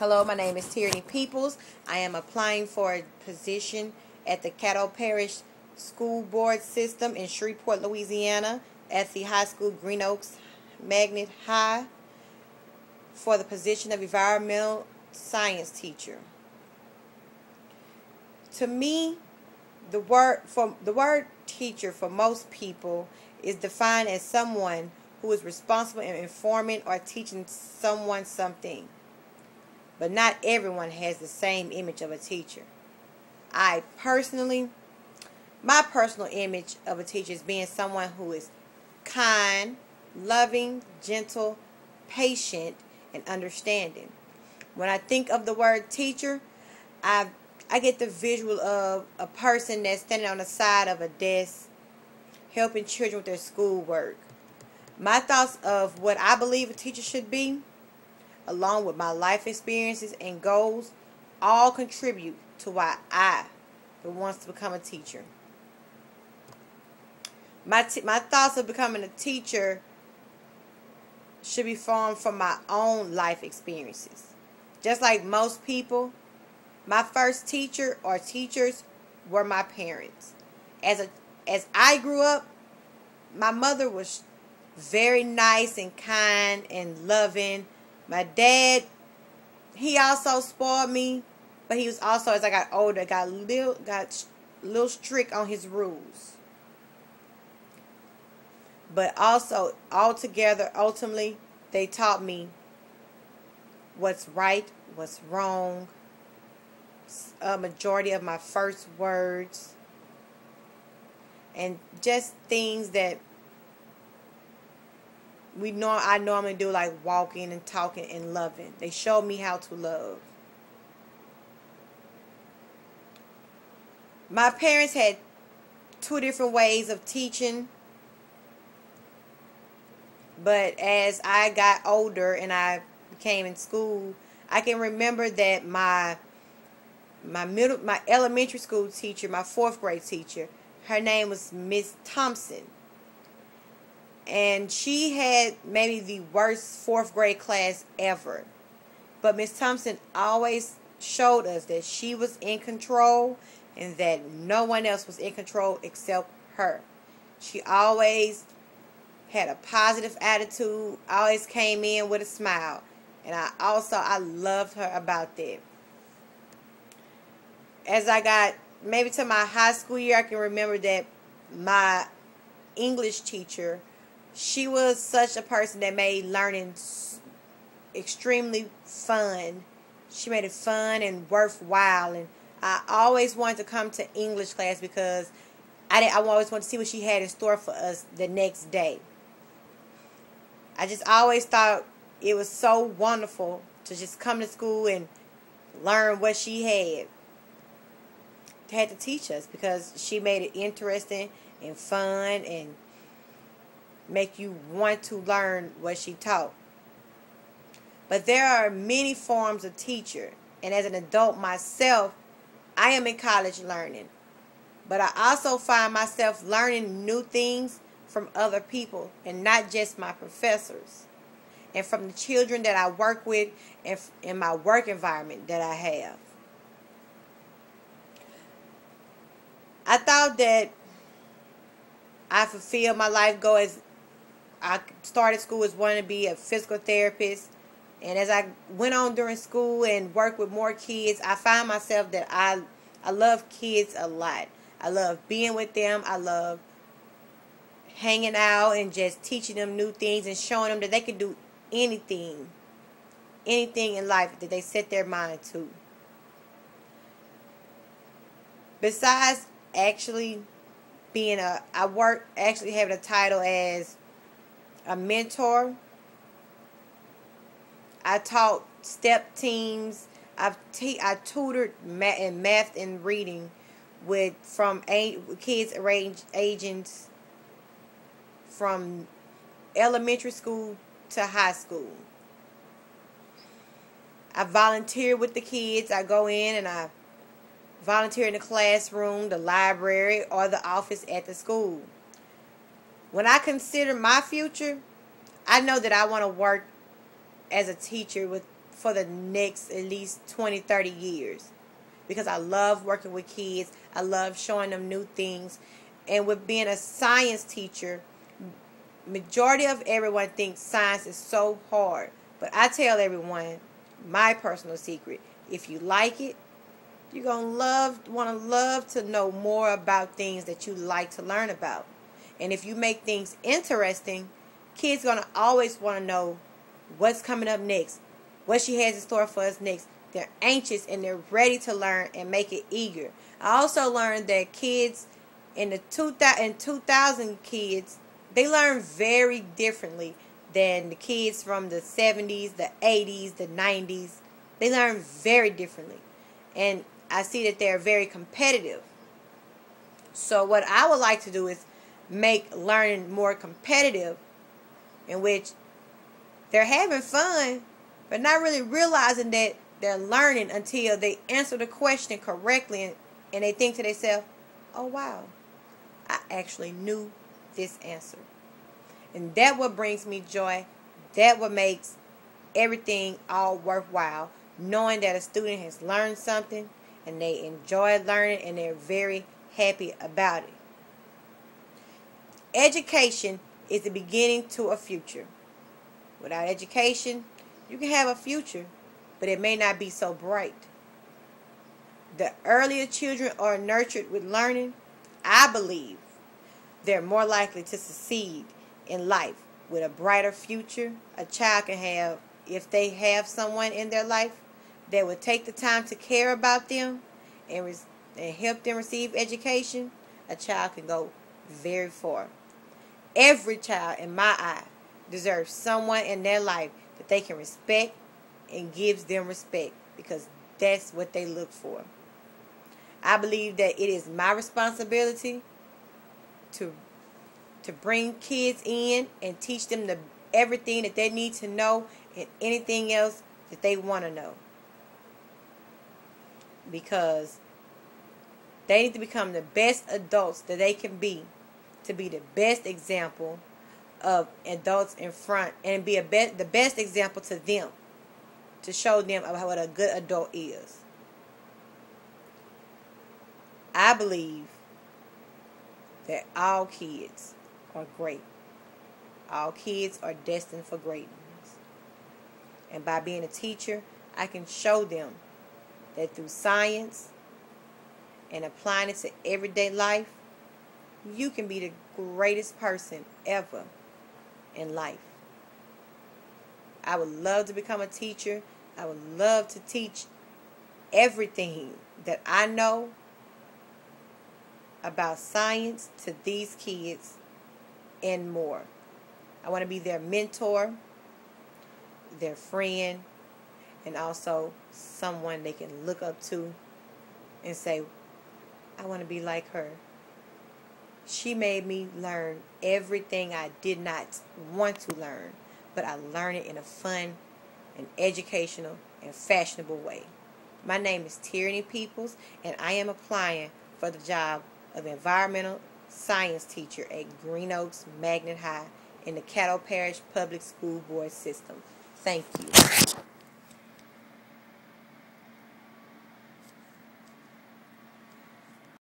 Hello, my name is Tierney Peoples. I am applying for a position at the Caddo Parish School Board System in Shreveport, Louisiana, at the high school Green Oaks Magnet High for the position of environmental science teacher. To me, the word teacher for most people is defined as someone who is responsible in informing or teaching someone something. But not everyone has the same image of a teacher. My personal image of a teacher is being someone who is kind, loving, gentle, patient, and understanding. When I think of the word teacher, I get the visual of a person that's standing on the side of a desk helping children with their schoolwork. My thoughts of what I believe a teacher should be, along with my life experiences and goals, all contribute to why I wants to become a teacher. My thoughts of becoming a teacher should be formed from my own life experiences. Just like most people, my first teacher or teachers were my parents. As I grew up, my mother was very nice and kind and loving. My dad, he also spoiled me, but he was also, as I got older, got a little strict on his rules. But also, altogether, ultimately, they taught me what's right, what's wrong, a majority of my first words, and just things that I normally do, like walking and talking and loving. They showed me how to love. My parents had two different ways of teaching, but as I got older and I became in school, I can remember that my elementary school teacher, my fourth grade teacher, her name was Miss Thompson. And she had maybe the worst fourth grade class ever. But Miss Thompson always showed us that she was in control and that no one else was in control except her. She always had a positive attitude, always came in with a smile. And I loved her about that. As I got maybe to my high school year, I can remember that my English teacher, she was such a person that made learning extremely fun. She made it fun and worthwhile. And I always wanted to come to English class because I always wanted to see what she had in store for us the next day. I just always thought it was so wonderful to just come to school and learn what she had to teach us, because she made it interesting and fun and make you want to learn what she taught. But there are many forms of teacher, and as an adult myself, I am in college learning. But I also find myself learning new things from other people, and not just my professors, and from the children that I work with and in my work environment that I have. I thought that I fulfilled my life goal as I started school as wanting to be a physical therapist. And as I went on during school and worked with more kids, I found myself that I love kids a lot. I love being with them. I love hanging out and just teaching them new things and showing them that they can do anything in life that they set their mind to. Besides actually being having a title as a mentor, I taught STEP teams. I tutored math and reading from kids ages from elementary school to high school. I volunteer with the kids. I go in and I volunteer in the classroom, the library, or the office at the school. When I consider my future, I know that I want to work as a teacher for the next at least 20, 30 years. Because I love working with kids. I love showing them new things. And with being a science teacher, majority of everyone thinks science is so hard. But I tell everyone, my personal secret, if you like it, you're going to love to know more about things that you like to learn about. And if you make things interesting, kids going to always want to know what's coming up next, what she has in store for us next. They're anxious and they're ready to learn and make it eager. I also learned that kids in the 2000 kids, they learn very differently than the kids from the 70s, the 80s, the 90s. They learn very differently. And I see that they're very competitive. So what I would like to do is make learning more competitive, in which they're having fun, but not really realizing that they're learning until they answer the question correctly, and they think to themselves, oh wow, I actually knew this answer. And that what brings me joy. That what makes everything all worthwhile, knowing that a student has learned something and they enjoy learning and they're very happy about it. Education is the beginning to a future. Without education, you can have a future, but it may not be so bright. The earlier children are nurtured with learning, I believe they're more likely to succeed in life with a brighter future a child can have if they have someone in their life that would take the time to care about them and help them receive education. A child can go very far. Every child, in my eye, deserves someone in their life that they can respect and gives them respect, because that's what they look for. I believe that it is my responsibility to bring kids in and teach them everything that they need to know and anything else that they want to know. Because they need to become the best adults that they can be, to be the best example of adults in front, and be the best example to them, to show them about what a good adult is. I believe that all kids are great. All kids are destined for greatness. And by being a teacher, I can show them that through science and applying it to everyday life, you can be the greatest person ever in life. I would love to become a teacher. I would love to teach everything that I know about science to these kids and more. I want to be their mentor, their friend, and also someone they can look up to and say, I want to be like her. She made me learn everything I did not want to learn, but I learned it in a fun and educational and fashionable way. My name is Tyranny Peoples, and I am applying for the job of environmental science teacher at Green Oaks Magnet High in the Caddo Parish Public School Board System. Thank you.